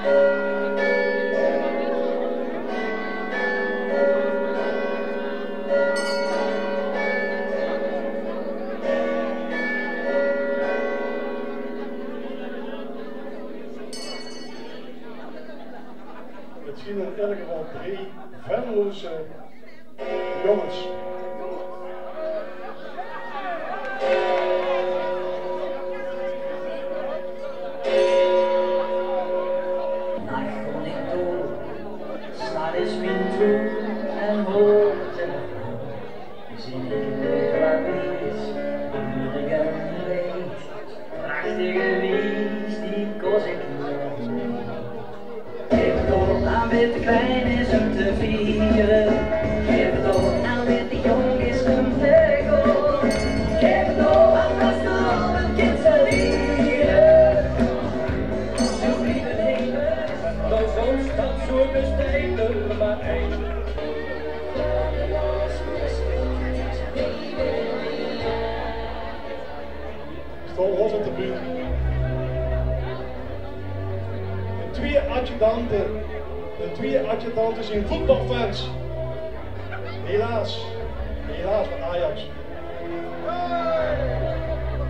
Het zien in ieder geval 3 Venloze jongens. Nacht kon ik door, stad is mijn toe en hoog telefoon. Zin ik weer wat is, moet ik een weet. Prachtige wies, die koos ik nog mee. Geef het op aan witte klein is om te vieren. Geef het op aan witte jong is om te gaan. Geef het op aan vast om een kind te leren. Zoek niet het hele, dan soms dat zo besteden maar één. Stond los op de buurt. De twee adjudanten zijn voetbalfans. Helaas van Ajax.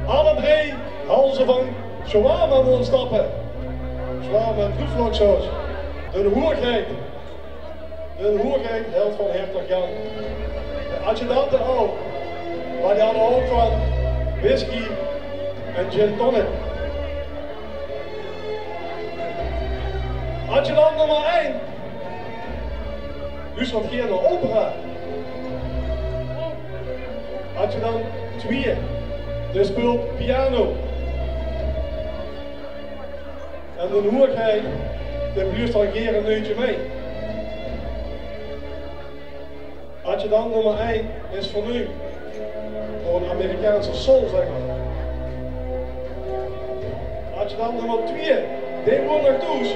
Alle 3 halzen van Joama willen stappen. Zwaar met proefvlokzoos. De hoergeit held van hertog Jan. De adjudanten ook. Maar die hadden ook van whisky en gin tonic. Adjudant nummer 1. Dus wat hier naar opera. Adjudant 2. Die speelt piano. En de hoergeit, die blijft al een keer een neutje mee. Adjudant nummer 1 is voor nu. Voor een Amerikaanse soul, zeg maar. Adjudant nummer 2. Die wordt nog toes.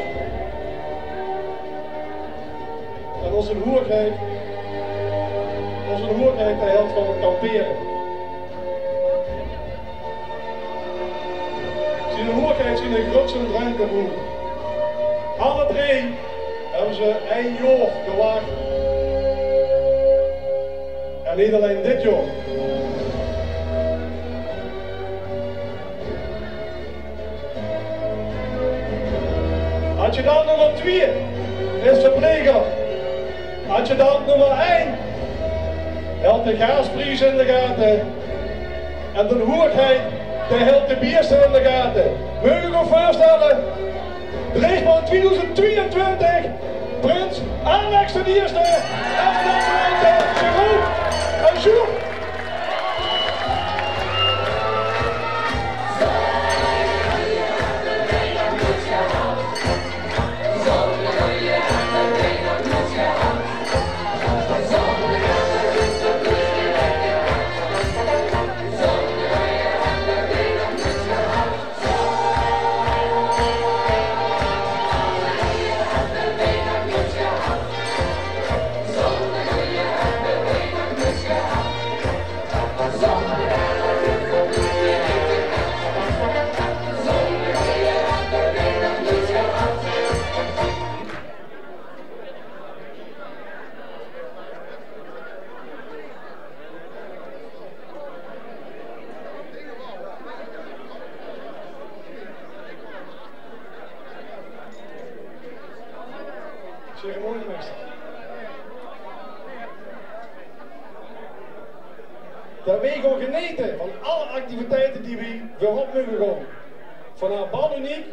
En onze hoergeit de helft van het kamperen. Zijn hoergeit zien de grootste drankenboer. Alle 3 hebben ze 1 jaar gewacht. En niet alleen dit jaar. Adjudant nummer 2 is verpleger. Adjudant nummer 1 houdt de gasprijs in de gaten. En de hoergeit die houdt de biersten in de gaten. Moet je je voorstellen? Dreesman 2022. Prins Alex de Eerste. En de Jeroen en Sjoerd. Ceremoniemeester. Dat wij gaan genieten van alle activiteiten die we weer op mogen gaan. Vanuit baluniek,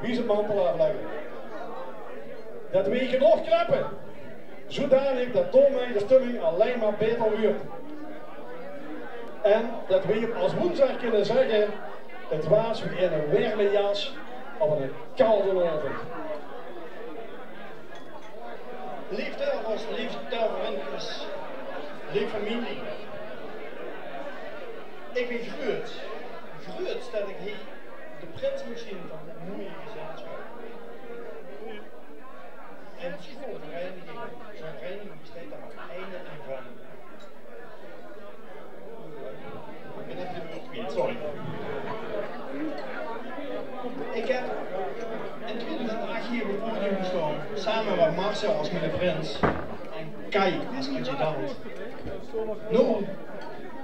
wie ze mantel afleggen. Dat wij genoeg klappen, zodanig dat daarmee de stemming alleen maar beter wordt. En dat we als woensdag kunnen zeggen, het was weer in een warme jas op een koude avond. Liefde als liefde vriendjes, lief familie. Ik ben geruurd dat ik hier de prins moet zien van het mooie gezelschap. En schoolvereniging, zo'n vereniging bestaat uit einde en van. Ik ben even de woord sorry. Ik heb in 2008 hier samen met Marcel als mijn prins en Kai als adjudant. Nou,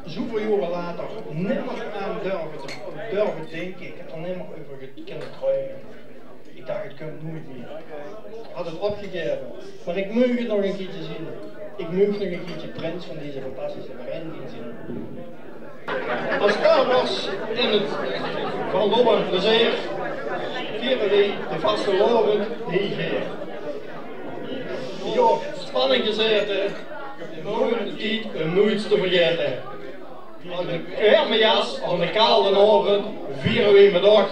zoveel jaren later, nimmer aan durven denken. Ik heb er nimmer over kunnen twijfelen. Ik dacht, het komt nooit meer. Ik had het opgegeven, maar ik moet het nog een keertje zien. Ik moet nog een keertje prins van deze fantastische vereniging zien. Als Carlos in het Van Lobben plezier vieren we de vaste loren hier. Ja, spanning gezeten, nooit te vergeten. Aan de hermenjas, aan de kaalde oren, vieren we met dag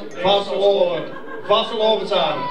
vaste loren samen.